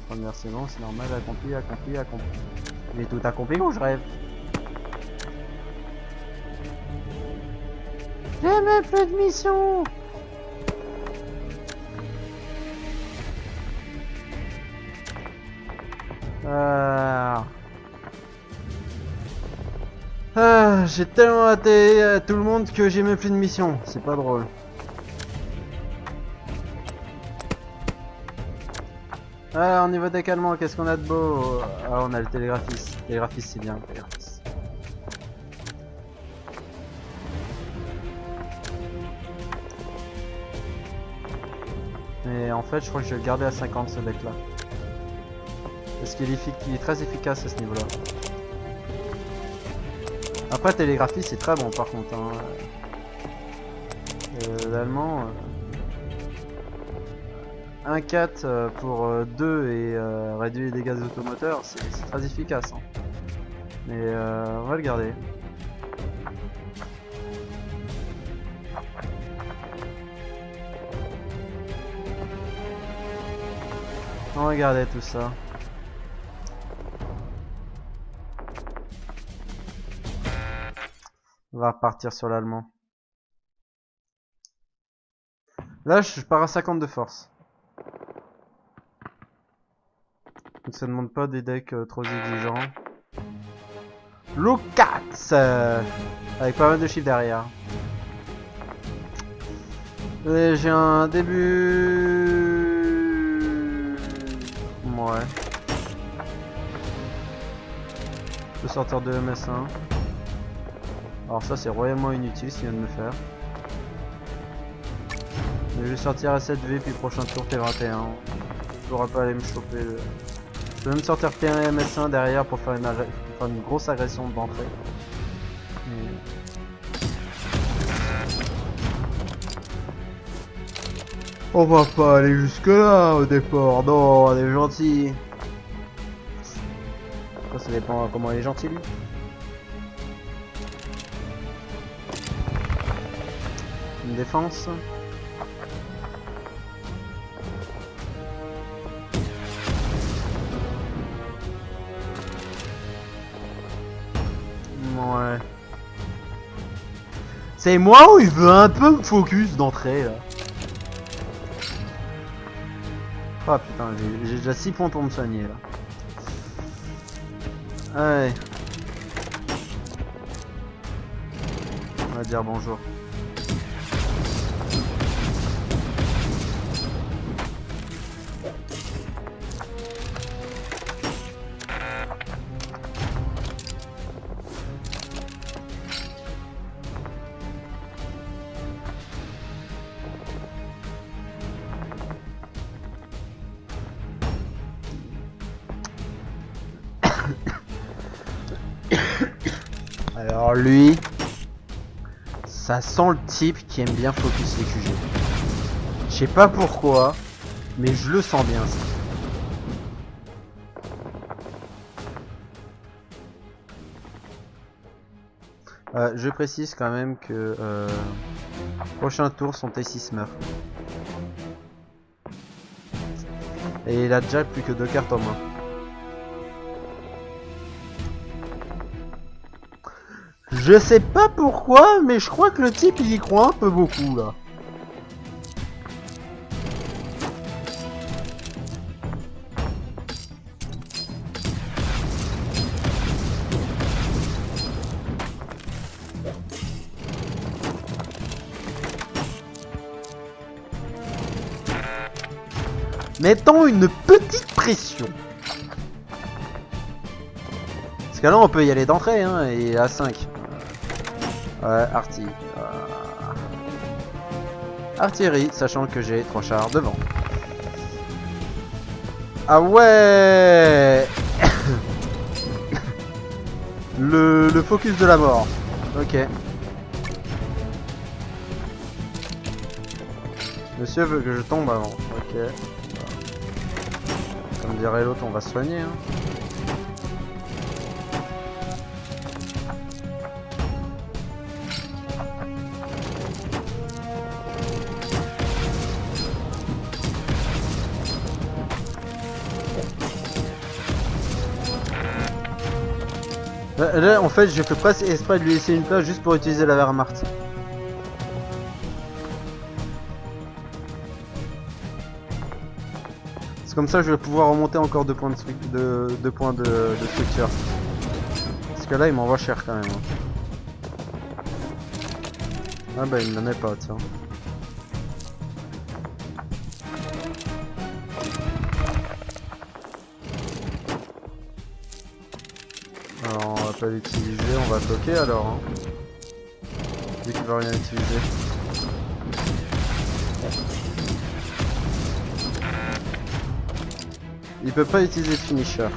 première c'est bon, c'est normal, accompli, accompli, accompli. J'ai tout accompli ou je rêve? J'ai même plus de mission. J'ai tellement raté tout le monde que j'ai même plus de mission. C'est pas drôle. Ah, au niveau des calmants, qu'est-ce qu'on a de beau? Ah, on a le télégraphiste. Télégraphiste, c'est bien, le télégraphiste. Mais en fait, je crois que je vais le garder à 50 ce deck là. Parce qu'il est très efficace à ce niveau là. Après, télégraphiste, c'est très bon par contre. Hein. L'allemand. 1-4 pour 2 et réduire les dégâts des automoteurs, c'est très efficace. Hein. Mais on va le garder. On va garder tout ça. On va repartir sur l'allemand. Là, je pars à 50 de force. Donc ça ne demande pas des decks trop exigeants. Lucas avec pas mal de chiffres derrière. J'ai un début... Ouais. Je peux sortir de MS1. Alors ça c'est royalement inutile ce qu'il vient de me faire. Mais je vais sortir à 7V puis prochain tour T21. Je pourrai pas aller me choper le... Je vais même sortir T1 et MS1 derrière pour faire une grosse agression d'entrée. Mais... On va pas aller jusque là au départ, non, on est gentil. Ça dépend comment il est gentil lui. Une défense. Ouais. C'est moi ou il veut un peu me focus d'entrée là? Oh putain, j'ai déjà 6 points pour me soigner là. Allez. On va dire bonjour. Alors lui, ça sent le type qui aime bien focus les QG. Je sais pas pourquoi, mais je le sens bien ça. Je précise quand même que prochain tour son T6 meurt. Et il a déjà plus que 2 cartes en main. Je sais pas pourquoi, mais je crois que le type il y croit un peu beaucoup là. Mettons une petite pression. Parce que là on peut y aller d'entrée hein, et à 5. Ouais, artillerie, sachant que j'ai 3 chars devant. Ah ouais. le focus de la mort. Ok. Monsieur veut que je tombe avant. Ok. Comme dirait l'autre, on va se soigner. Hein. Là, en fait, je fais presque exprès de lui laisser une place juste pour utiliser la Wehrmacht. C'est comme ça que je vais pouvoir remonter encore 2 points de structure. Parce que là, il m'envoie cher quand même. Ah bah, il ne m'en est pas, tiens. Alors, on va pas l'utiliser, on va bloquer alors. Hein. Vu qu'il va rien utiliser. Il peut pas utiliser de finisher.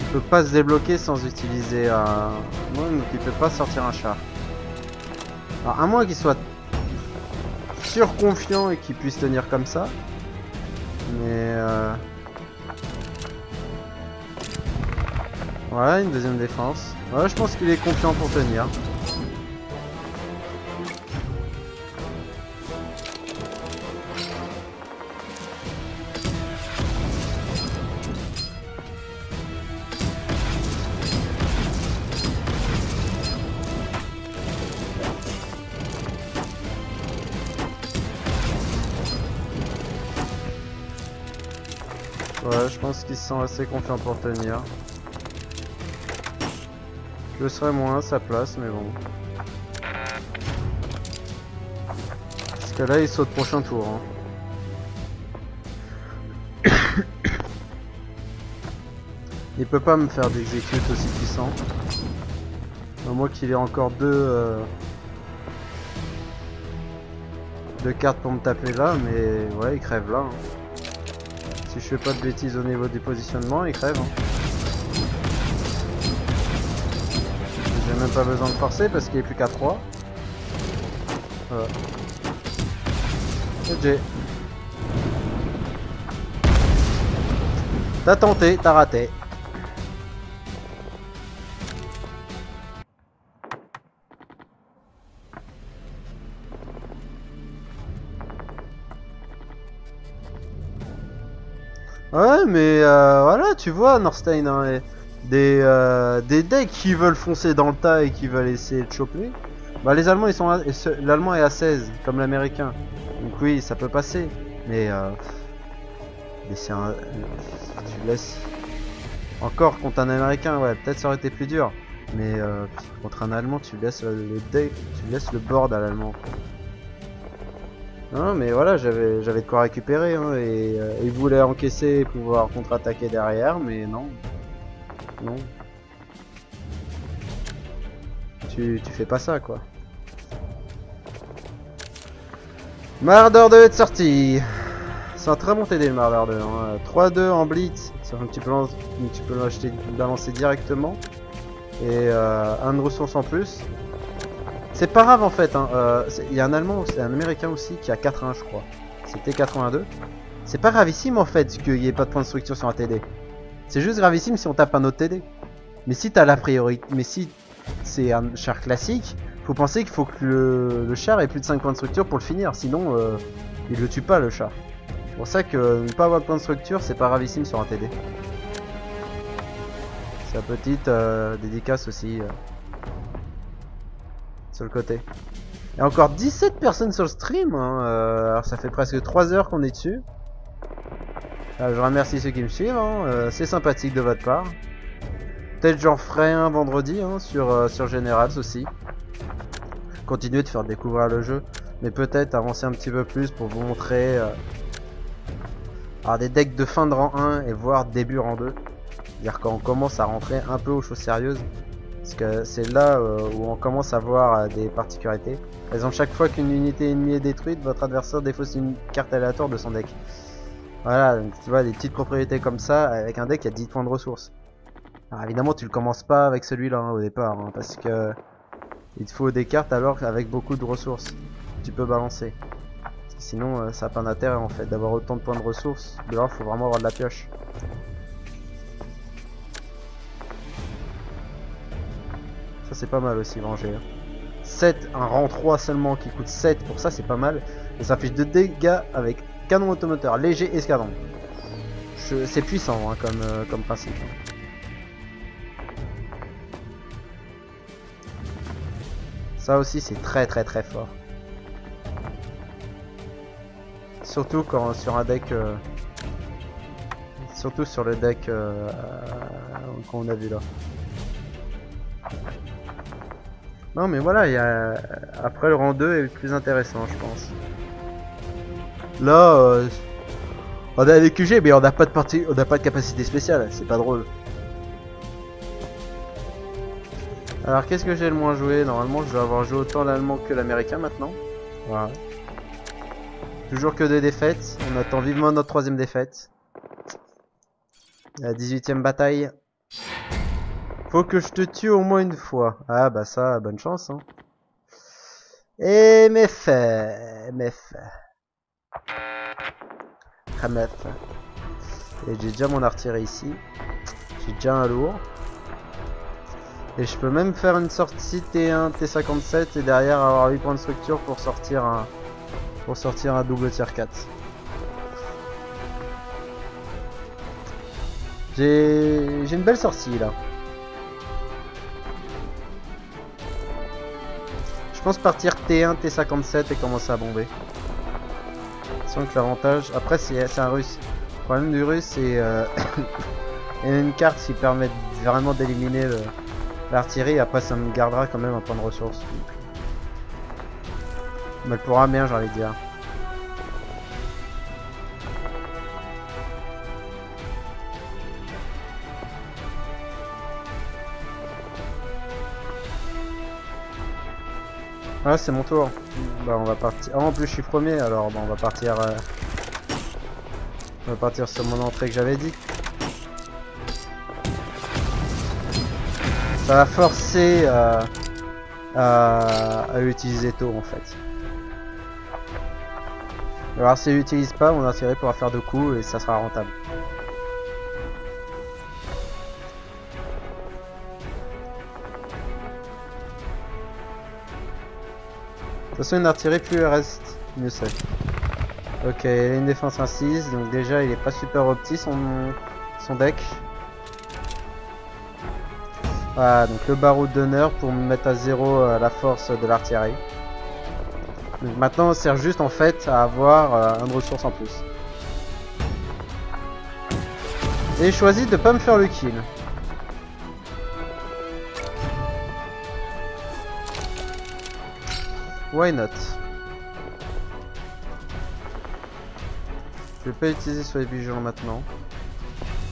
Il peut pas se débloquer sans utiliser un... Ouais, donc il peut pas sortir un char. Alors à moins qu'il soit surconfiant et qu'il puisse tenir comme ça. Mais ouais, une deuxième défense. Ouais, je pense qu'il est confiant pour tenir. Ouais, je pense qu'il se sent assez confiant pour tenir. Je serais moins à sa place, mais bon. Parce que là, il saute prochain tour. Hein. Il peut pas me faire d'exécute aussi puissant. À moins qu'il ait encore deux cartes pour me taper là, mais ouais, il crève là. Hein. Si je fais pas de bêtises au niveau du positionnement, il crève. Hein. J'ai même pas besoin de forcer parce qu'il est plus qu'à 3. Voilà. GG. T'as tenté, t'as raté. Ouais, mais voilà, tu vois, Norstein, hein, des decks qui veulent foncer dans le tas et qui veulent essayer de choper. Bah, les Allemands, ils sont l'Allemand est à 16, comme l'Américain. Donc oui, ça peut passer. Mais c'est un... Tu laisses... Encore contre un Américain, ouais, peut-être ça aurait été plus dur. Mais contre un Allemand, tu laisses le deck, tu laisses le board à l'Allemand. Non, mais voilà, j'avais de quoi récupérer, hein, et il voulait encaisser et pouvoir contre-attaquer derrière, mais non. Non. Tu fais pas ça, quoi. Marder 2 est sorti. C'est un très bon TD le Marder 2. Hein. 3-2 en blitz, tu peux l'acheter, balancer directement. Et un de ressources en plus. C'est pas grave en fait, hein. Il y a un Allemand, c'est un Américain aussi qui a 4-1 je crois. C'était 82. C'est pas gravissime en fait qu'il n'y ait pas de point de structure sur un TD. C'est juste gravissime si on tape un autre TD. Mais si t'as la priorité, mais si c'est un char classique, faut penser qu'il faut que le char ait plus de 5 points de structure pour le finir, sinon il le tue pas le char. C'est pour ça que ne pas avoir de point de structure c'est pas gravissime sur un TD. Sa petite dédicace aussi. Sur le côté. Il y a encore 17 personnes sur le stream, hein. Alors ça fait presque 3 heures qu'on est dessus. Je remercie ceux qui me suivent, hein. C'est sympathique de votre part. Peut-être j'en ferai un vendredi, hein, sur Generals aussi. Continuer de faire découvrir le jeu, mais peut-être avancer un petit peu plus pour vous montrer des decks de fin de rang 1 et voire début rang 2. C'est-à-dire quand on commence à rentrer un peu aux choses sérieuses. Parce que c'est là où on commence à voir des particularités. Par exemple, chaque fois qu'une unité ennemie est détruite, votre adversaire défausse une carte aléatoire de son deck. Voilà, donc tu vois des petites propriétés comme ça avec un deck qui a 10 points de ressources. Alors évidemment, tu le commences pas avec celui-là hein, au départ, hein, parce que il te faut des cartes alors avec beaucoup de ressources. Tu peux balancer. Parce que sinon, ça n'a pas d'intérêt en fait d'avoir autant de points de ressources. De là, il faut vraiment avoir de la pioche. Ça c'est pas mal aussi venger. 7, un rang 3 seulement qui coûte 7 pour ça c'est pas mal. Et ça affiche 2 dégâts avec canon automoteur léger escadron. C'est puissant hein, comme principe. Ça aussi c'est très fort. Surtout quand sur un deck... surtout sur le deck qu'on a vu là. Non mais voilà, après le rang 2 est plus intéressant je pense. Là, on a des QG mais on n'a pas de capacité spéciale, c'est pas drôle. Alors qu'est-ce que j'ai le moins joué? Normalement je dois avoir joué autant l'allemand que l'américain maintenant. Voilà. Toujours que 2 défaites, on attend vivement notre 3ème défaite. La 18ème bataille. Faut que je te tue au moins une fois. Ah bah ça, bonne chance hein. Et mes faits. Et j'ai déjà mon artillerie ici. J'ai déjà un lourd. Et je peux même faire une sortie T1, T57 et derrière avoir 8 points de structure pour sortir un double tier 4. J'ai une belle sortie là. Je pense partir T1, T57 et commencer à bomber. Sans que l'avantage... Après c'est un russe. Le problème du russe c'est... il y a une carte qui permet vraiment d'éliminer l'artillerie. Après ça me gardera quand même un point de ressources. Mais elle pourra bien j'ai envie de dire. Ah c'est mon tour. Bah on va partir. Oh, en plus je suis premier alors bah, on va partir. On va partir sur mon entrée que j'avais dit. Ça va forcer à utiliser tôt en fait. Alors si elle utilise pas, mon artillerie pourra faire 2 coups et ça sera rentable. De toute façon une artillerie plus elle reste, mieux c'est. Ok, il a une défense 1-6, donc déjà il est pas super opti son deck. Voilà, donc le baroud d'honneur pour me mettre à 0 la force de l'artillerie. Donc maintenant on sert juste en fait à avoir une ressource en plus. Et choisis de pas me faire le kill. Why not? Je vais pas utiliser sur les vigilants maintenant.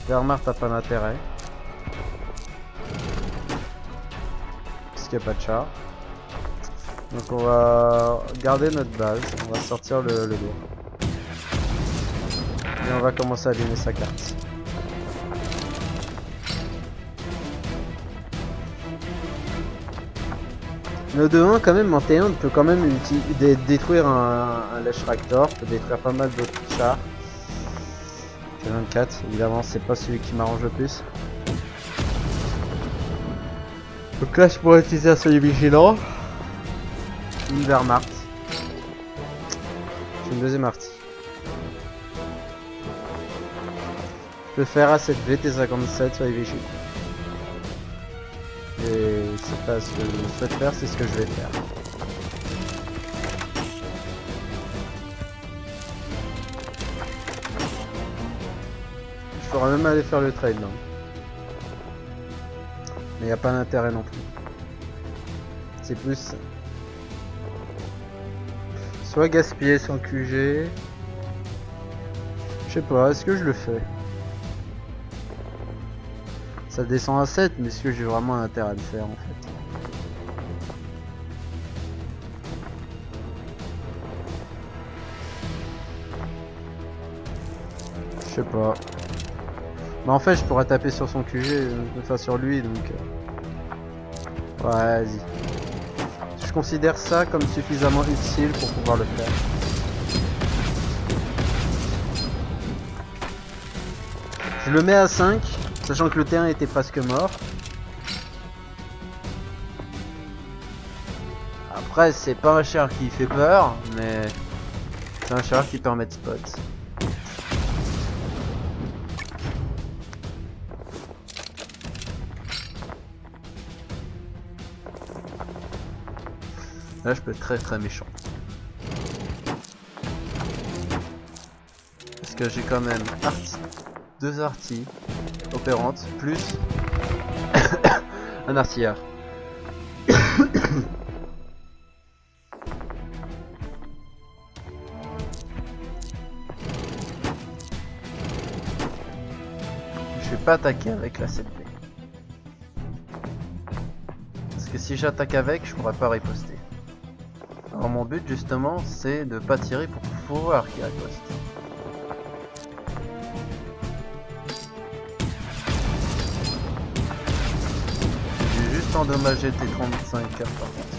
Wehrmacht a pas d'intérêt. Parce qu'il n'y a pas de char. Donc on va garder notre base. On va sortir le lourd. Et on va commencer à abîmer sa carte. Le 2-1 quand même en T1 on peut quand même détruire un Lèche Raptor, peut détruire pas mal d'autres chars. T24 évidemment c'est pas celui qui m'arrange le plus. Donc là je pourrais utiliser un soleil vigilant. Une Wehrmacht. J'ai une 2ème artie. Je peux faire A7V T57 soleil vigilant. Et c'est pas ce que je souhaite faire, c'est ce que je vais faire. Je pourrais même aller faire le trade là. Mais il n'y a pas d'intérêt non plus. C'est plus... soit gaspiller son QG... Je sais pas, est-ce que je le fais? Ça descend à 7, mais est-ce que j'ai vraiment un intérêt à le faire en fait? Je sais pas. Mais en fait je pourrais taper sur son QG, enfin sur lui donc... Ouais vas-y. Je considère ça comme suffisamment utile pour pouvoir le faire. Je le mets à 5. Sachant que le terrain était presque mort. Après c'est pas un char qui fait peur, mais c'est un char qui permet de spot. Là je peux être très très méchant. Parce que j'ai quand même deux artis opérantes plus un artilleur. Je vais pas attaquer avec la 7B. Parce que si j'attaque avec, je pourrais pas riposter. Alors mon but justement c'est de pas tirer pour pouvoir qu'il riposte. J'ai juste endommagé T35 par contre.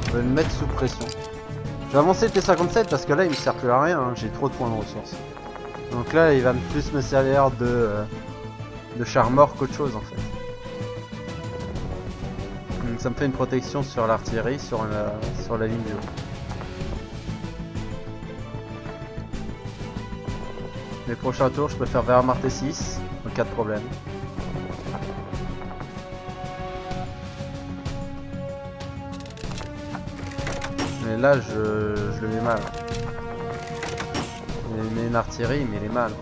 Je vais le mettre sous pression. Je vais avancer le T57 parce que là il me sert plus à rien, hein. J'ai trop de points de ressources. Donc là il va plus me servir de char mort qu'autre chose en fait. Donc ça me fait une protection sur l'artillerie, sur la ligne du haut. Les prochains tours je peux faire Wehrmacht T6 en cas de problème. Mais là je le mets mal. Il met une artillerie mais il est mal.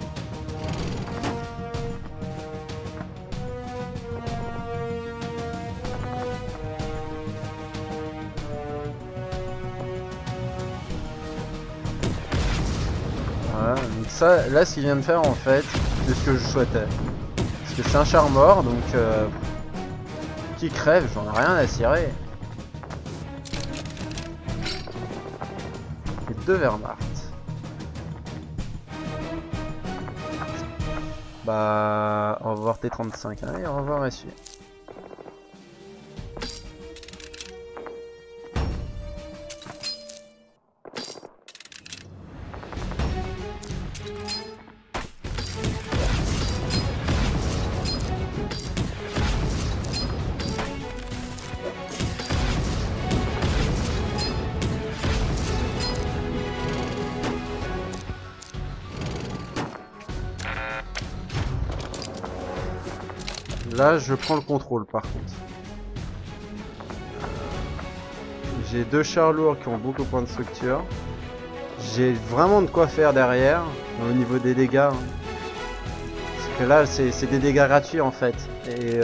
Voilà, donc ça, là ce qu'il vient de faire en fait, c'est ce que je souhaitais. Parce que c'est un char mort, donc qui crève, j'en ai rien à cirer. Et deux Wehrmacht. Bah, au revoir T35, allez, au revoir messieurs. Là, je prends le contrôle par contre. J'ai deux chars lourds qui ont beaucoup de points de structure. J'ai vraiment de quoi faire derrière, au niveau des dégâts. Hein. Parce que là, c'est des dégâts gratuits en fait. Et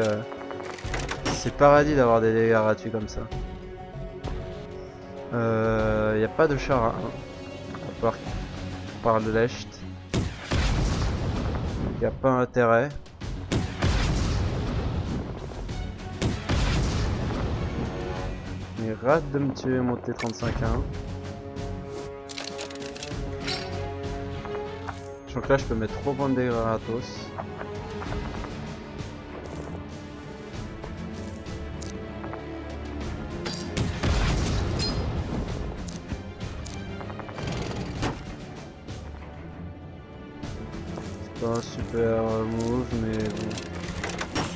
c'est paradis d'avoir des dégâts gratuits comme ça. Il n'y a pas de char à 1. À part de l'Echt. Il n'y a pas intérêt. Il rate de me tuer mon T35-1. Donc là je peux mettre 3 points de dégâts gratos. C'est pas un super move mais bon.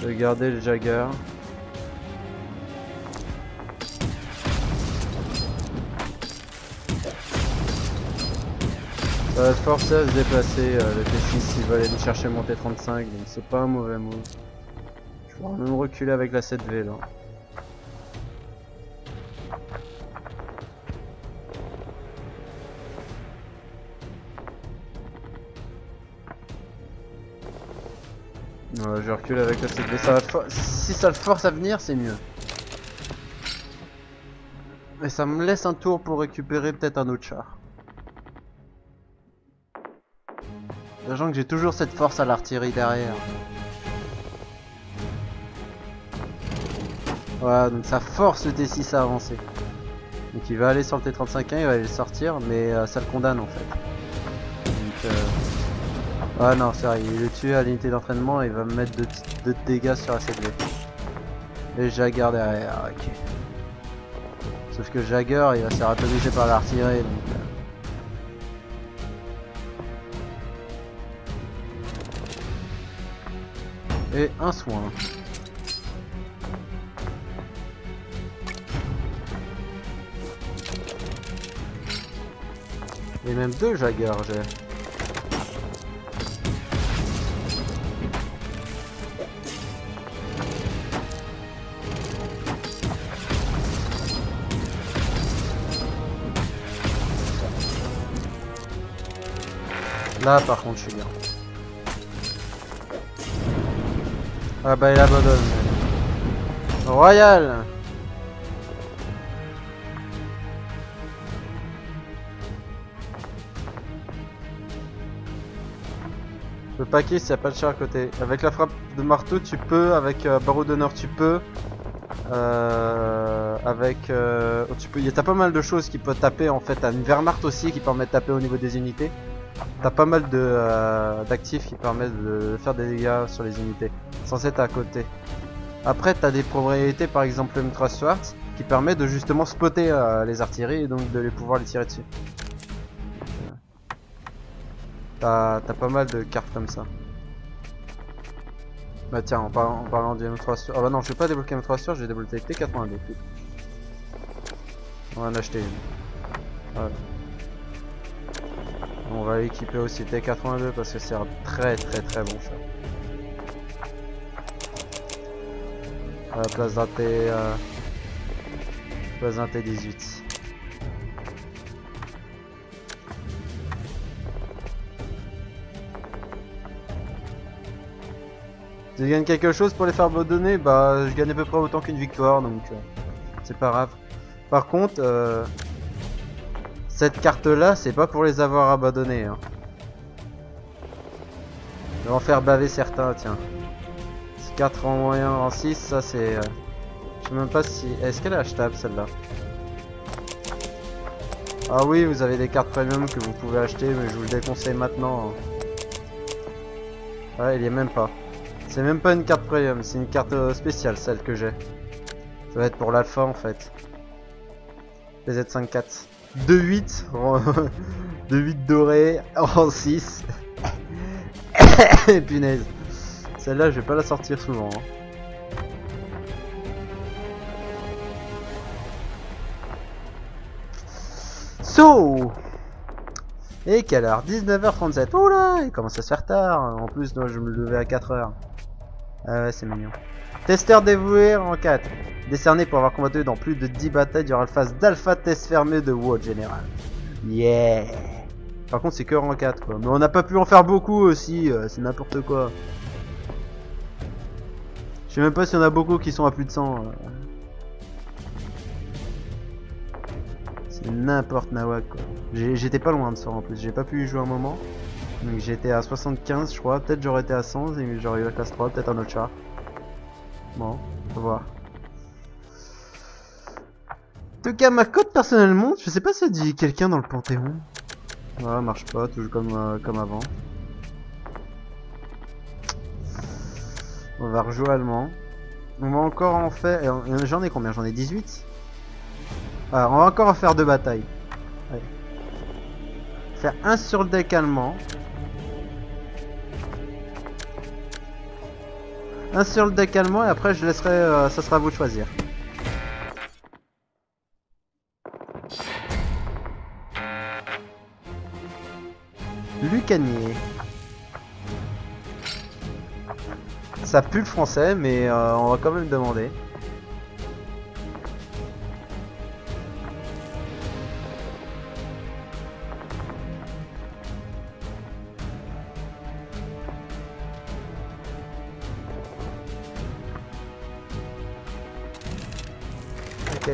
Je vais garder le Jagger. Ça va te forcer à se déplacer le T6 s'il va aller me chercher mon T35, donc c'est pas un mauvais move. Je vais même reculer avec la 7V là. Ouais, je recule avec la 7V, ça va si ça le force à venir c'est mieux. Mais ça me laisse un tour pour récupérer peut-être un autre char. Sachant que j'ai toujours cette force à l'artillerie derrière. Voilà, donc ça force le T6 à avancer. Donc il va aller sur le T35-1, il va aller le sortir, mais ça le condamne en fait. Donc ah non, sérieux, il le tue à l'unité d'entraînement et il va me mettre 2 dégâts sur la 7V. Et Jagger derrière, ok. Sauf que Jagger il va se faire atomiser par l'artillerie donc... Et un soin. Et même 2 Jagger j'ai. Là par contre je suis bien. Ah bah il abandonne. Royal. Le paquet s'il n'y a pas de char à côté. Avec la frappe de marteau tu peux, avec barreau d'honneur tu peux. T'as pas mal de choses qui peuvent taper en fait. T'as une Wehrmacht aussi qui permet de taper au niveau des unités. T'as pas mal d'actifs qui permettent de faire des dégâts sur les unités. Sans être à côté. Après t'as des propriétés, par exemple le Mitra Schwarz qui permet de justement spotter les artilleries et donc de pouvoir les tirer dessus. T'as pas mal de cartes comme ça. Bah tiens, en parlant du M3 Schwarz. Ah bah non, je vais pas débloquer M3 Schwarz, je vais débloquer T82. On va en acheter une. Voilà. On va équiper aussi T82 parce que c'est un très bon chat. À la place d'un T18. Si je gagne quelque chose pour les faire abandonner, bah je gagne à peu près autant qu'une victoire, donc c'est pas grave. Par contre, cette carte là, c'est pas pour les avoir abandonnés. Hein. Je vais en faire baver certains, tiens. 4 en moyen, en 6, ça c'est... je sais même pas si... Est-ce qu'elle est achetable celle-là? Ah oui, vous avez des cartes premium que vous pouvez acheter, mais je vous le déconseille maintenant. Ouais, il y est même pas. C'est même pas une carte premium, c'est une carte spéciale, celle que j'ai. Ça va être pour l'alpha en fait. PZ54. 2-8. 2-8 doré en 6. Punaise. Celle-là, je vais pas la sortir souvent. Hein. So, et quelle heure? 19h37. Oula, il commence à se faire tard. En plus, moi, je me levais à 4h. Ah ouais, c'est mignon. Testeur dévoué en 4. Décerné pour avoir combattu dans plus de 10 batailles durant la phase d'alpha test fermé de WoW Général. Yeah. Par contre, c'est que en 4 quoi. Mais on n'a pas pu en faire beaucoup aussi. C'est n'importe quoi. Je sais même pas s'il y en a beaucoup qui sont à plus de 100. C'est n'importe nawak quoi. J'étais pas loin de ça en plus. J'ai pas pu y jouer un moment. Donc j'étais à 75 je crois. Peut-être j'aurais été à 100 et j'aurais eu la classe 3. Peut-être un autre char. Bon, on va voir. En tout cas, ma cote personnellement, je sais pas si ça dit quelqu'un dans le Panthéon. Voilà, marche pas, toujours comme avant. On va rejouer allemand. On va encore en faire... J'en ai combien? J'en ai 18. Alors, on va encore en faire 2 batailles. Allez. Faire un sur le deck allemand. Un sur le deck allemand et après je laisserai... ça sera à vous de choisir. Lucanier. Ça pue le français, mais on va quand même demander. Ok.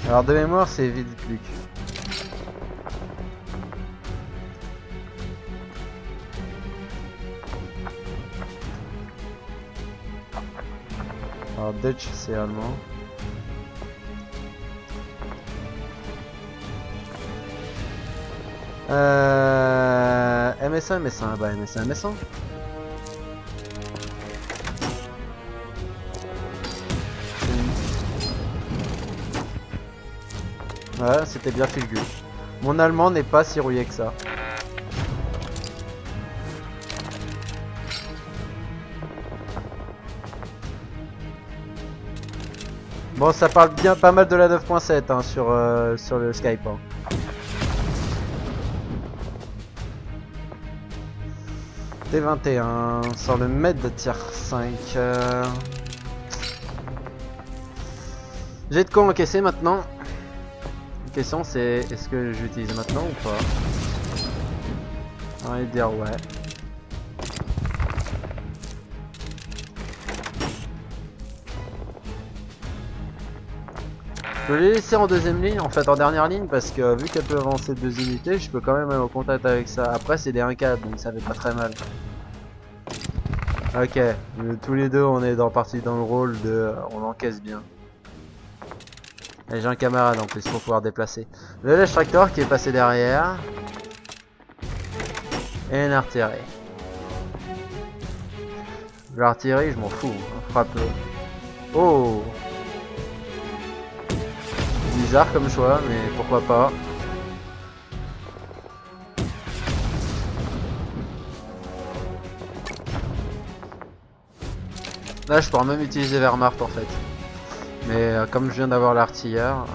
Alors de mémoire c'est vide plus. Alors Dutch c'est allemand. MS1, MS1, bah MS1, MS1. Ouais, c'était bien fil good. Mon allemand n'est pas si rouillé que ça. Bon, ça parle bien pas mal de la 9.7 hein, sur le Skype. Hein. T21 sur le med de tier 5. J'ai de quoi encaisser maintenant. question c'est est-ce que j'utilise maintenant ou pas? On va dire ouais. Je peux les laisser en deuxième ligne, en fait en dernière ligne, parce que vu qu'elle peut avancer 2 unités, je peux quand même aller au contact avec ça. Après c'est des 1-4, donc ça fait pas très mal. Ok, tous les deux on est parti dans le rôle de on encaisse bien. Et j'ai un camarade en plus pour pouvoir déplacer. Le Lèche Tractor qui est passé derrière. Et une artillerie. L'artillerie je m'en fous, hein, frappe. Oh! Bizarre comme choix, mais pourquoi pas. Là je pourrais même utiliser Wehrmacht en fait. Mais comme je viens d'avoir l'artilleur...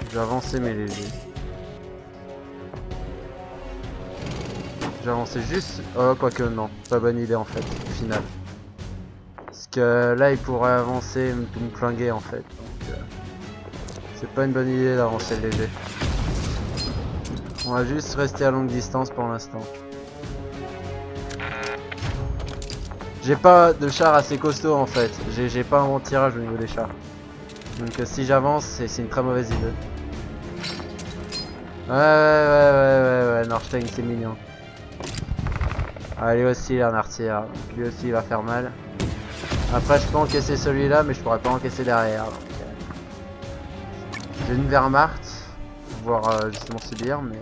Je vais avancer mes légers. J'ai avancé juste... Oh, quoique non, pas bonne idée en fait, au final. Parce que là, il pourrait avancer et me flinguer en fait. Donc, c'est pas une bonne idée d'avancer léger. On va juste rester à longue distance pour l'instant. J'ai pas de char assez costaud en fait. J'ai pas un bon tirage au niveau des chars. Donc si j'avance, c'est une très mauvaise idée. Ouais, Norstein c'est mignon. Ah, lui aussi il a un artilleur, donc lui aussi il va faire mal. Après je peux encaisser celui-là mais je pourrais pas encaisser derrière. J'ai une Wehrmacht, pour pouvoir justement subir mais...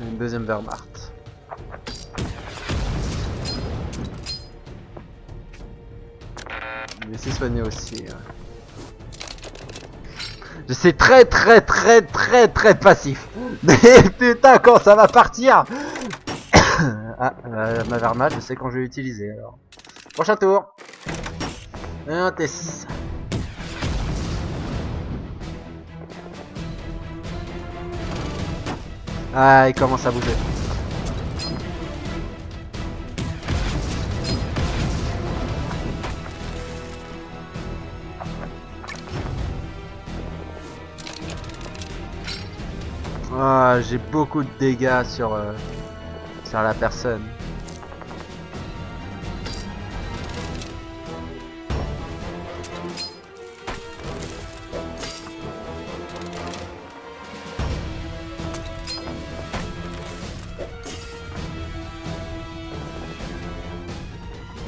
Une deuxième Wehrmacht. Mais c'est soigné aussi. Je suis très passif. Mais putain quand ça va partir. Ah, ma Wehrmacht, je sais quand je vais l'utiliser alors. Prochain tour. Un T6. Ah, il commence à bouger. Ah, j'ai beaucoup de dégâts sur la personne.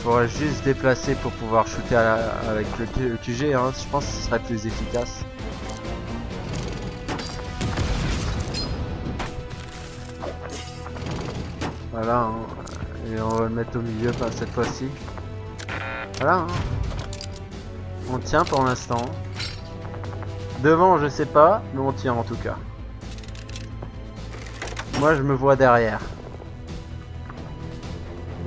Faudrait juste déplacer pour pouvoir shooter avec le QG, hein. Je pense que ce serait plus efficace. Voilà, hein. Et on va le mettre au milieu cette fois-ci. Voilà, hein. On tient pour l'instant. Devant, je sais pas, mais on tient en tout cas. Moi, je me vois derrière.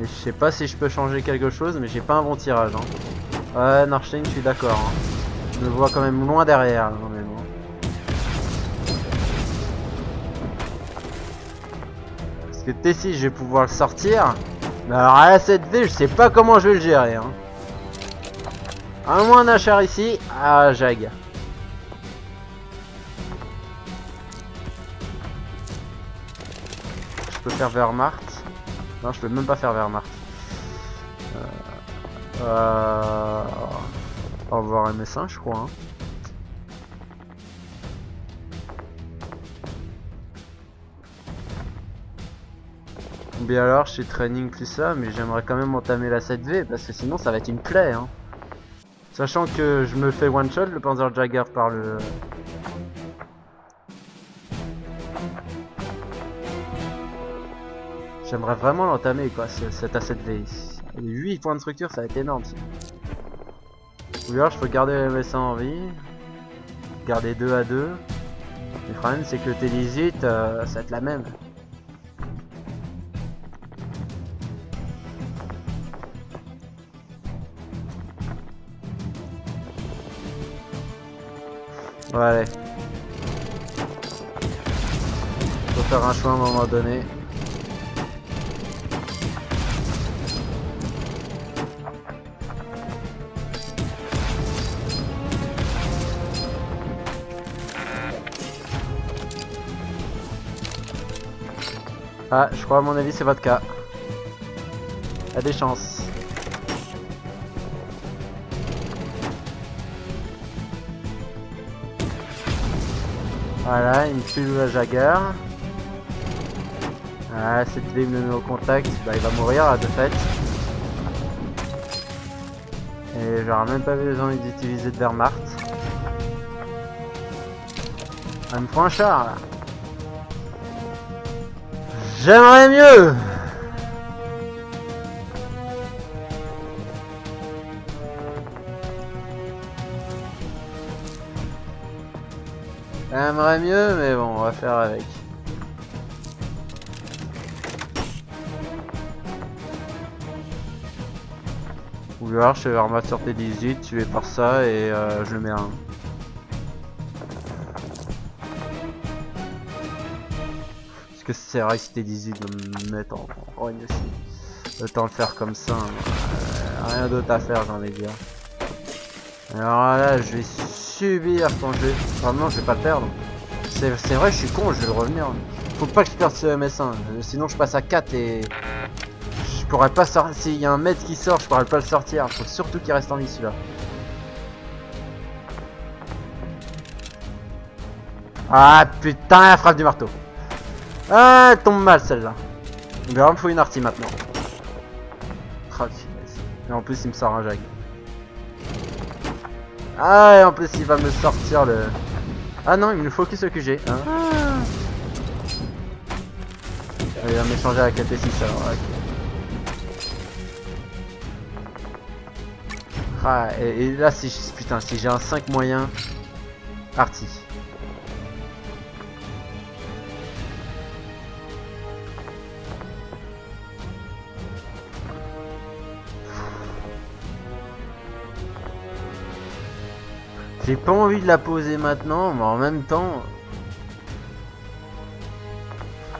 Et je sais pas si je peux changer quelque chose, mais j'ai pas un bon tirage. Hein. Ouais, Norstein, je suis d'accord. Hein. Je me vois quand même loin derrière, quand même. Parce que T6, je vais pouvoir le sortir. Mais alors à la 7V, je sais pas comment je vais le gérer. Hein. À moins d'un char ici. Ah, jag. Je peux faire Wehrmacht. Non, je peux même pas faire Wehrmacht. Au revoir MS1, je crois. Hein. Bien alors, je suis training plus ça, mais j'aimerais quand même entamer la 7V parce que sinon ça va être une plaie. Hein. Sachant que je me fais one shot le Panzerjäger par le... J'aimerais vraiment l'entamer quoi, cette A7V. 8 points de structure, ça va être énorme. Ou alors je peux garder le MS1 en vie. Garder 2 à 2. Le problème c'est que le T18, ça va être la même. Ouais, allez. Faut faire un choix à un moment donné. Ah, je crois à mon avis c'est votre cas. Il y a des chances. Voilà, il me tue la Jagger. Ah, cette V me met au contact, bah il va mourir là, de fait. Et j'aurais même pas besoin d'utiliser de Wehrmacht. Elle me prend un char là. J'aimerais mieux. J'aimerais mieux, mais bon, on va faire avec. Ou alors je vais remettre sur T18, tuer par ça et je le mets un. Parce que c'est vrai que si T18 de me mettre en rogne aussi. Autant le faire comme ça. Hein. Rien d'autre à faire, j'ai envie de dire. Alors là, je vais subir quand je vais. Vraiment, je vais pas le perdre. C'est vrai, je suis con, je vais le revenir. Faut pas que je perde ce MS1. Sinon, je passe à 4 et. Je pourrais pas sortir. S'il y a un maître qui sort, je pourrais pas le sortir. Faut surtout qu'il reste en vie celui-là. Ah putain, la frappe du marteau. Ah, elle tombe mal celle-là. Il me faut une artie maintenant. Oh, et en plus, il me sort un jag. Ah, et en plus, il va me sortir le. Ah non, il me focus au QG. Hein. Il va m'échanger avec la T6 alors. Okay. Ah, et là, si putain, si j'ai un 5 moyen, arty. J'ai pas envie de la poser maintenant, mais en même temps.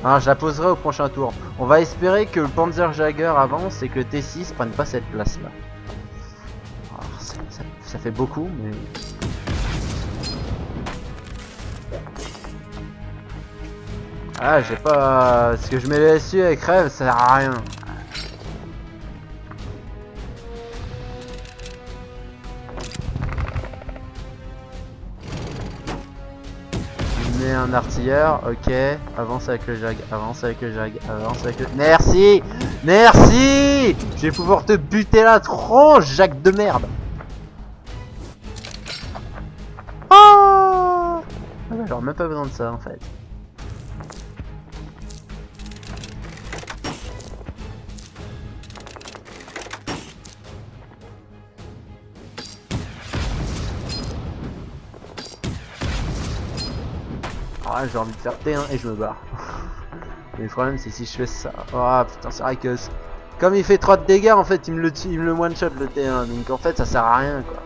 Ah, je la poserai au prochain tour. On va espérer que le Panzerjäger avance et que T6 prenne pas cette place là. Ça fait beaucoup, mais... Ah, j'ai pas... Ce que je mets le SU et crève, ça sert à rien. Je mets un artilleur, ok. Avance avec le jag, avance avec le jag, avance avec le... Merci. Merci. Je vais pouvoir te buter la tronche, jag de merde. Oh, j'aurais même pas besoin de ça en fait. Ah, j'ai envie de faire T1 et je me barre. Mais le problème c'est si je fais ça. Oh putain, c'est vrai que comme il fait 3 de dégâts en fait il me le one shot le T1. Donc en fait ça sert à rien quoi.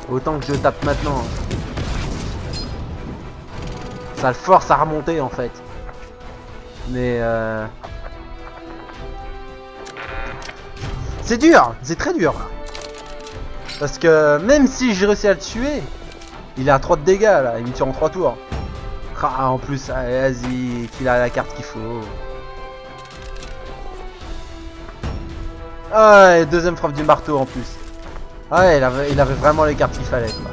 Autant que je tape maintenant. Ça le force à remonter en fait. Mais c'est dur, c'est très dur là. Parce que même si j'ai réussi à le tuer, il est à 3 de dégâts là, il me tue en 3 tours. Ah, en plus, vas-y, qu'il a la carte qu'il faut. Ah, et deuxième frappe du marteau en plus. Ah, il avait vraiment les cartes qu'il fallait quoi.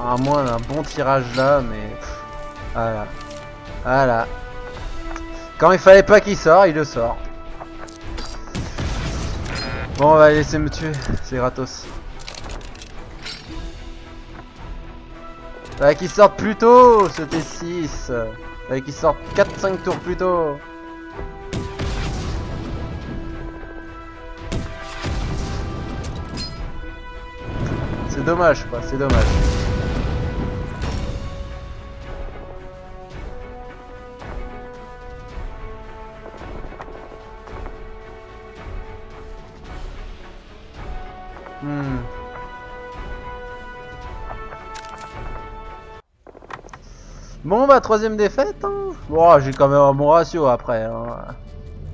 À moins d'un bon tirage là, mais... Pff, voilà. Voilà. Quand il fallait pas qu'il sorte, il le sort. Bon, on va laisser me tuer, c'est gratos. Fallait qu'il sorte plus tôt, ce T6. Fallait qu'il sorte 4-5 tours plus tôt. C'est dommage quoi, c'est dommage. Hmm. Bon bah troisième défaite hein. Bon j'ai quand même un bon ratio après hein.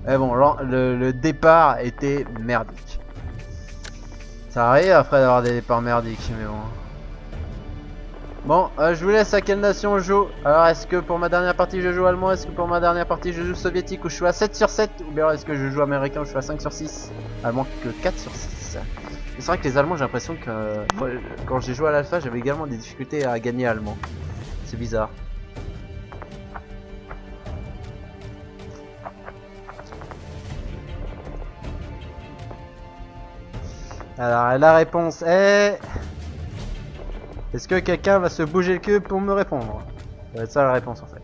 Mais bon le départ était merdique. Ça arrive après d'avoir des départs merdiques mais bon. Bon je vous laisse à quelle nation je joue. Alors est-ce que pour ma dernière partie je joue allemand, est-ce que pour ma dernière partie je joue soviétique où je suis à 7 sur 7 ou bien est-ce que je joue américain où je suis à 5 sur 6. Allemand que 4 sur 6. C'est vrai que les Allemands j'ai l'impression que moi, quand j'ai joué à l'alpha j'avais également des difficultés à gagner allemand. C'est bizarre. Alors la réponse est... Est-ce que quelqu'un va se bouger le cul pour me répondre? Ça va être ça la réponse en fait.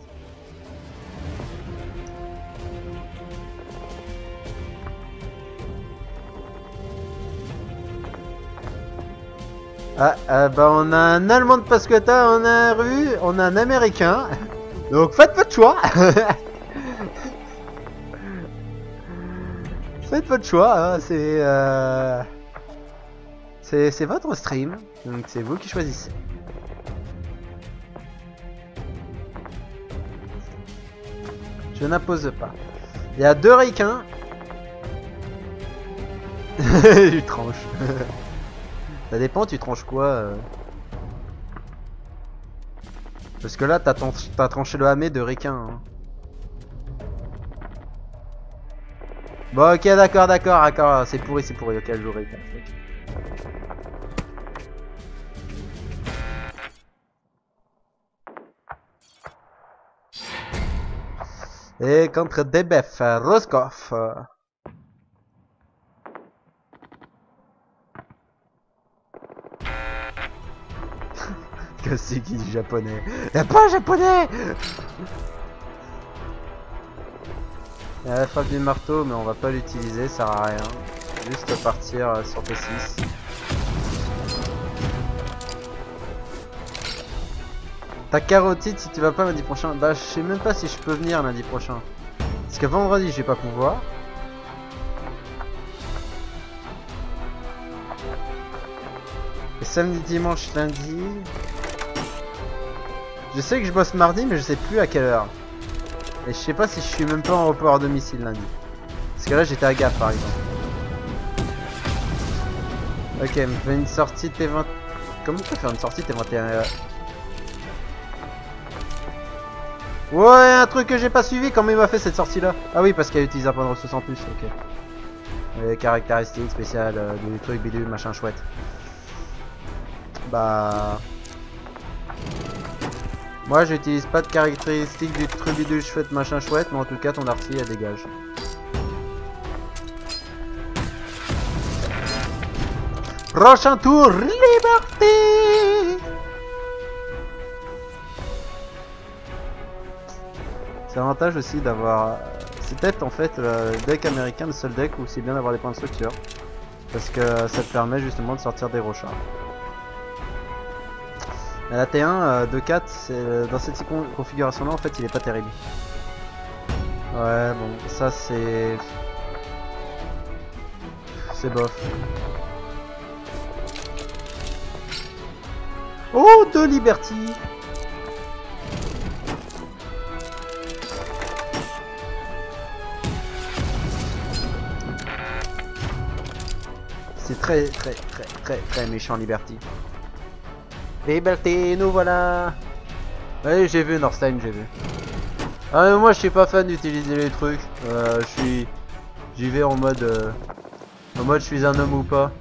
Bah on a un Allemand de Pasquata, on a un Russe, on a un Américain. Donc faites votre choix. Faites votre choix, hein. C'est votre stream, donc c'est vous qui choisissez. Je n'impose pas. Il y a 2 ricains. Tu tranches. Ça dépend, tu tranches quoi Parce que là, t'as tranché le hamé de ricain. Hein. Bon, ok, d'accord. C'est pourri. Ok, je joue ricain. Et contre DBF, Roscoff. Que c'est qui du japonais? Y'a pas un japonais! Il y a la frappe du marteau, mais on va pas l'utiliser, ça sert à rien. Juste partir sur T6. Ta carotide si tu vas pas lundi prochain. Bah je sais même pas si je peux venir lundi prochain. Parce que vendredi je vais pas pouvoir. Et samedi, dimanche, lundi. Je sais que je bosse mardi mais je sais plus à quelle heure. Et je sais pas si je suis même pas en report à domicile lundi. Parce que là j'étais à Gap par exemple. Ok, me fait une sortie T20. Comment on peut faire une sortie T21? Ouais, un truc que j'ai pas suivi, comment il m'a fait cette sortie là? Ah oui, parce qu'elle utilise un point de ressources en plus, ok. Caractéristiques spéciales, des trucs bidule, machin chouette. Bah... Moi j'utilise pas de caractéristiques du truc bidule chouette, machin chouette, mais en tout cas ton artillerie elle dégage. Prochain tour, liberté! C'est l'avantage aussi d'avoir... C'est peut-être en fait le deck américain, le seul deck où c'est bien d'avoir des points de structure. Parce que ça te permet justement de sortir des rochers. La T1 de 4, dans cette configuration là en fait il est pas terrible. Ouais bon ça c'est... C'est bof. Oh de Liberty! C'est très méchant Liberty. Liberty, nous voilà. Ouais j'ai vu Norstein, j'ai vu. Ah mais moi je suis pas fan d'utiliser les trucs. J'y vais en mode je suis un homme ou pas.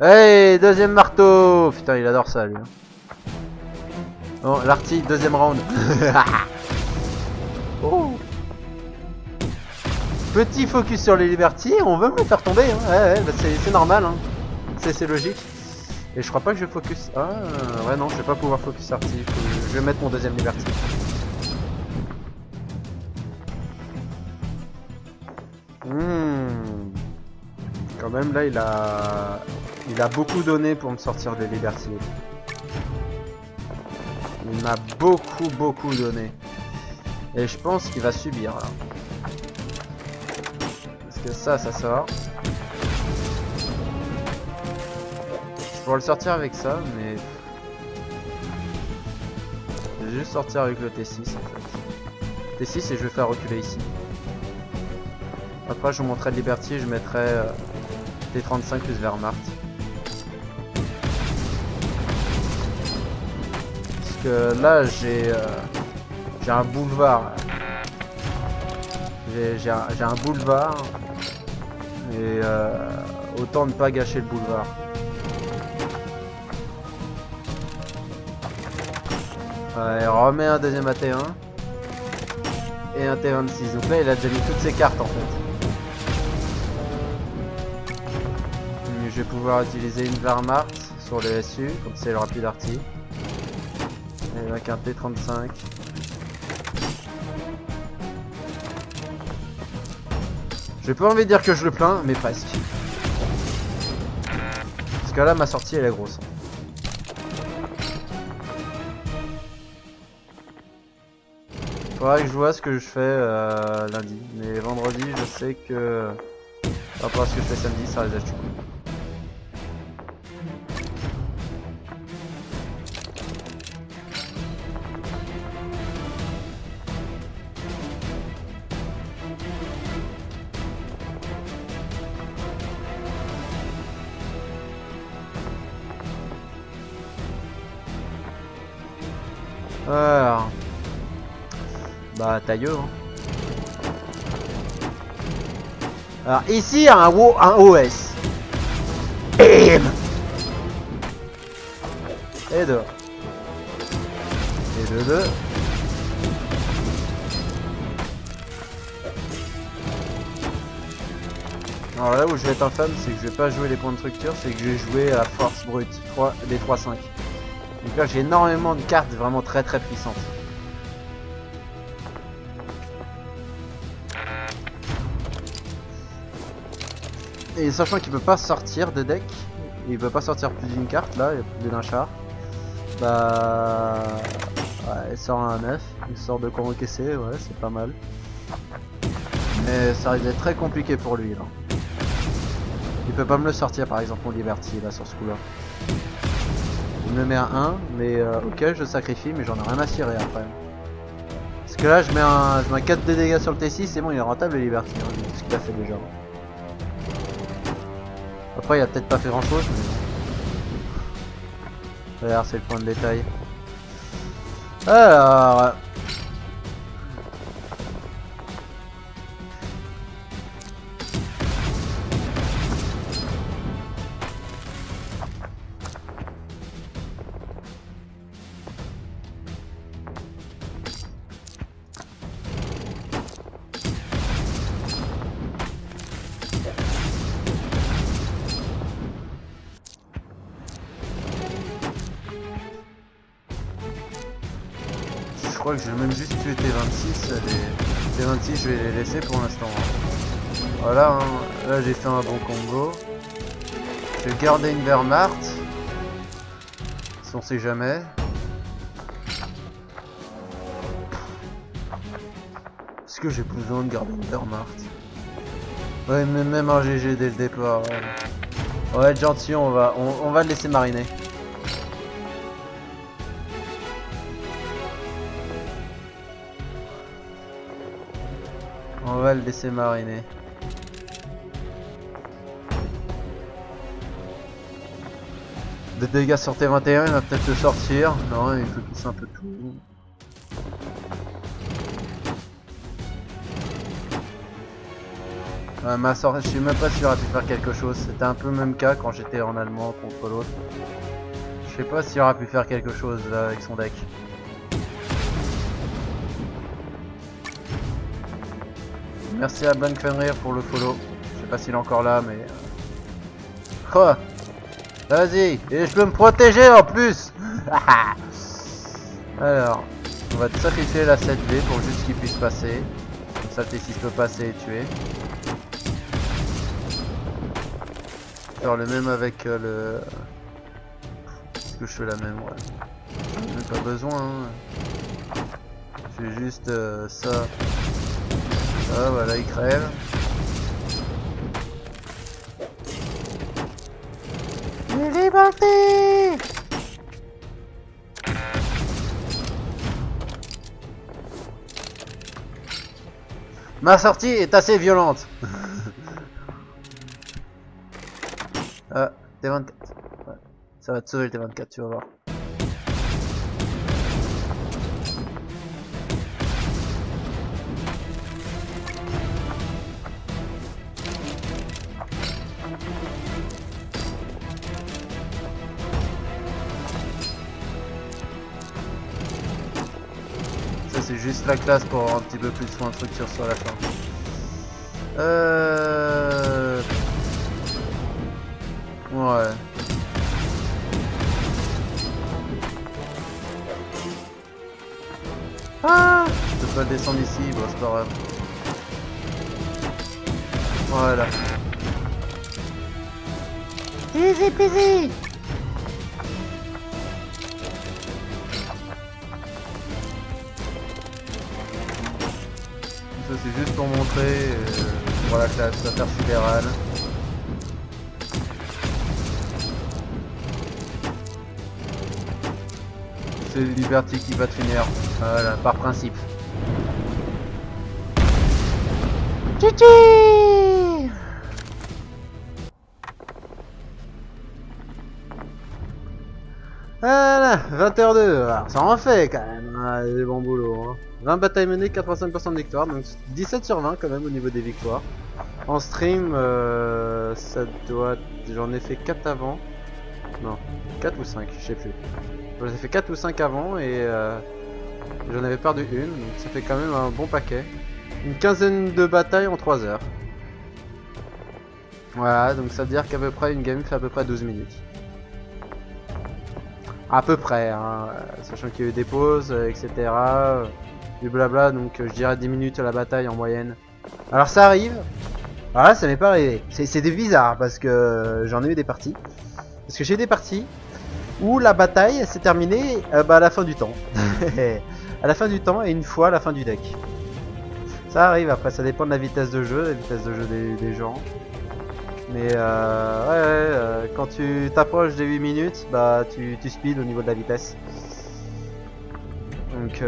Hey deuxième marteau. Putain il adore ça lui. Bon l'arty deuxième round. Oh. Petit focus sur les Liberty, on veut me le faire tomber, hein. Ouais, bah c'est normal, hein. C'est logique. Et je crois pas que je focus. Ah ouais non, je vais pas pouvoir focus Arty. Je vais mettre mon deuxième Liberty. Quand même là il a beaucoup donné pour me sortir des Liberty. Il m'a beaucoup donné. Et je pense qu'il va subir là. Parce que ça sort. pourrais le sortir avec ça, mais je vais juste sortir avec le T6 en fait. T6 et je vais faire reculer ici. Après je vous montrerai le Liberty et je mettrai T35 plus Wehrmacht. Parce que là j'ai un boulevard. J'ai un boulevard et autant ne pas gâcher le boulevard. Ouais, remet un deuxième AT1 et un T26. Donc là il a déjà mis toutes ses cartes en fait. Je vais pouvoir utiliser une Wehrmacht sur le SU, comme c'est le rapide arty. Et avec un T35. J'ai pas envie de dire que je le plains, mais presque. Parce que là ma sortie elle est grosse. Faudra que je vois ce que je fais lundi. Mais vendredi je sais que par rapport à ce que je fais samedi ça risque d'être chaud. Alors, bah tailleux hein. Alors ici il y a un OS. Et deux. Et deux. Alors là où je vais être infâme, c'est que je vais pas jouer les points de structure, c'est que je vais jouer à force brute, les 3-5. Donc là j'ai énormément de cartes vraiment très puissantes. Et sachant qu'il peut pas sortir de deck, il peut pas sortir plus d'une carte là, il y a plus d'un char. Bah... ouais, il sort un 9, il sort de quoi encaisser, ouais c'est pas mal. Mais ça risque d'être très compliqué pour lui là. Il peut pas me le sortir par exemple mon Liberty là sur ce coup là. Il me met un 1, mais ok je sacrifie mais j'en ai rien à cirer après. Parce que là je mets un 4 de dégâts sur le T6, c'est bon il est rentable le Liberty, hein, tout ce qu'il a fait déjà. Après il a peut-être pas fait grand chose mais bon. Regarde c'est le point de détail. Alors... je crois que je vais même juste tuer T26, les T26 je vais les laisser pour l'instant. Hein. Voilà, hein. Là j'ai fait un bon combo. Je vais garder une Wehrmacht. Si on sait jamais. Est-ce que j'ai besoin de garder une Wehrmacht? Ouais mais même un GG dès le départ. Ouais. On va être gentil, on va le laisser mariner. On va le laisser mariner. Des dégâts sur T21, il va peut-être le sortir. Non, il faut qu'il fasse un peu tout. Ma sortie, je sais même pas s'il aurait pu faire quelque chose. C'était un peu le même cas quand j'étais en allemand contre l'autre. Je sais pas s'il aurait pu faire quelque chose là, avec son deck. Merci à Ban Fenrir pour le follow. Je sais pas s'il est encore là, mais... Oh, vas-y, et je peux me protéger en plus. Alors, on va te sacrifier la 7V pour juste qu'il puisse passer. Comme ça, le T6 peut passer et tuer. Faire le même avec le... Est-ce que je fais la même? Ouais. J'en ai pas besoin. Hein. Je fais juste ça. Ah voilà, il crève. Liberté! Ma sortie est assez violente. T24. Ouais. Ça va te sauver le T24, tu vas voir. Ça c'est juste la classe pour avoir un petit peu plus de structure sur la fin. Ouais. Ah, je peux pas descendre ici, bon c'est pas grave. Voilà. Easy peasy. Ça c'est juste pour montrer pour la classe affaires fédérales. C'est Liberty qui va te finir, voilà, par principe. Tchichi. Voilà, 20h02, alors ça en fait quand même, ah, des bons boulots. Hein. 20 batailles menées, 85% de victoire, donc 17 sur 20 quand même au niveau des victoires. En stream, ça doit... J'en ai fait 4 avant. Non, 4 ou 5, je sais plus. J'en ai fait 4 ou 5 avant et j'en avais perdu une, donc ça fait quand même un bon paquet. Une quinzaine de batailles en 3 heures. Voilà, donc ça veut dire qu'à peu près une game fait à peu près 12 minutes. À peu près, hein, sachant qu'il y a eu des pauses, etc. Du blabla, donc je dirais 10 minutes à la bataille en moyenne. Alors ça arrive. Alors là, ça m'est pas arrivé. C'est bizarre parce que j'en ai eu des parties. Parce que j'ai eu des parties où la bataille s'est terminée à la fin du temps. À la fin du temps et une fois à la fin du deck. Ça arrive, après ça dépend de la vitesse de jeu, des gens. Mais quand tu t'approches des 8 minutes, bah tu speed au niveau de la vitesse. Donc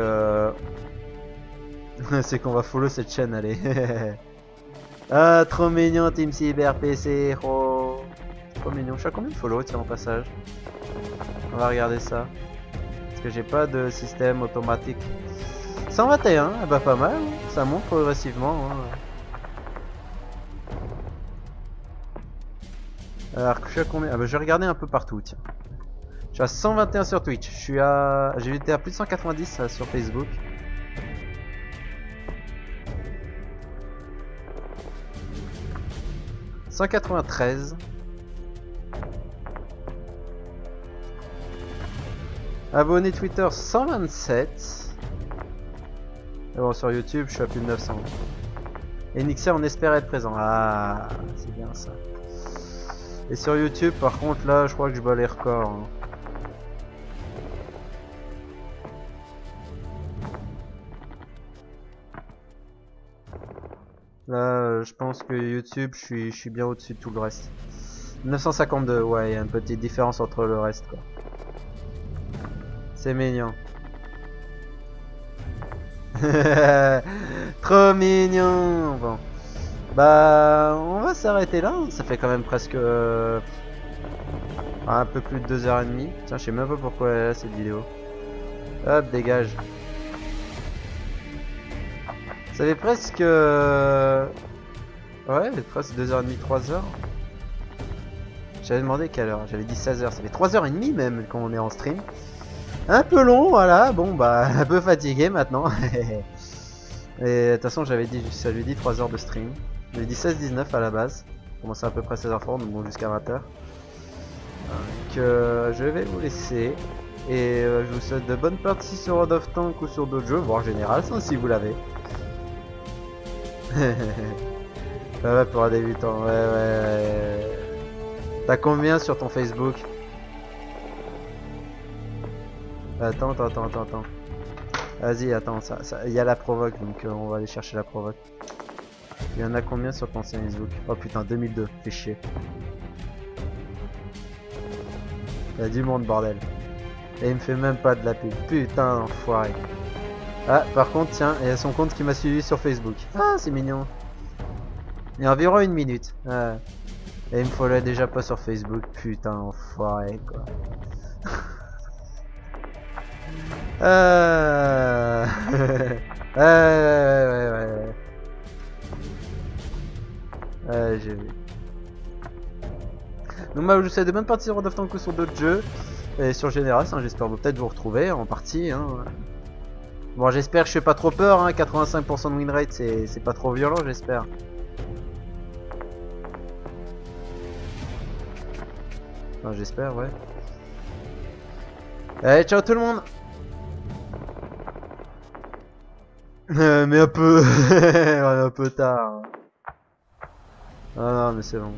c'est qu'on va follow cette chaîne, allez. Ah, trop mignon Team Cyber PC, oh. Trop mignon. Je suis à combien de follow, tiens, en passage? On va regarder ça. Parce que j'ai pas de système automatique. 121, bah pas mal, hein. Ça monte progressivement. Hein. Alors, je suis à combien? Ah bah je vais regarder un peu partout, tiens. Je suis à 121 sur Twitch. J'ai été à plus de 190 sur Facebook. « 193. Abonnés Twitter 127. Et bon, sur YouTube, je suis à plus de 900. Et Nixia, on espère être présent. Ah, c'est bien ça. Et sur YouTube, par contre, là, je crois que je bats les records. Hein. Là, je pense que YouTube, je suis bien au-dessus de tout le reste. 952, ouais, il y a une petite différence entre le reste, quoi. C'est mignon. Trop mignon. Bon. Bah, on va s'arrêter là. Ça fait quand même presque un peu plus de 2h30. Tiens, je sais même pas pourquoi elle est là cette vidéo. Hop, dégage. Ça fait presque... Ouais, presque 2h30, 3h. J'avais demandé quelle heure. J'avais dit 16h. Ça fait 3h30 même quand on est en stream. Un peu long, voilà. Bon, bah, un peu fatigué maintenant. Et de toute façon, j'avais dit 3 heures de stream. J'avais dit 16-19 à la base. Commencer à peu près 16h30, donc bon, jusqu'à 20h. Donc, je vais vous laisser. Et je vous souhaite de bonnes parties sur World of Tanks ou sur d'autres jeux, voire Général, si vous l'avez. Ça va pour un débutant, ouais. T'as combien sur ton Facebook? Attends. Vas-y, attends, il y a la provoque, donc on va aller chercher la provoque. Il y en a combien sur ton Facebook? Oh putain, 2002, fais chier. Il y a du monde, bordel. Et il me fait même pas de la pub. Putain, enfoiré. Ah, par contre, tiens, il y a son compte qui m'a suivi sur Facebook. Ah, c'est mignon. Il y a environ 1 minute. Ah. Et il me follow déjà pas sur Facebook. Putain, enfoiré, quoi. Ouais. Ouais, j'ai vu. Donc moi je vous souhaite de bonnes parties sur World of Tanks ou sur d'autres jeux. Et sur Général, hein, j'espère peut-être vous retrouver en partie. Hein. Bon, j'espère que je fais pas trop peur. Hein. 85% de win rate, c'est pas trop violent, j'espère. Enfin, j'espère, ouais. Allez, ciao tout le monde. Mais un peu... un peu tard. Ah non, mais c'est bon.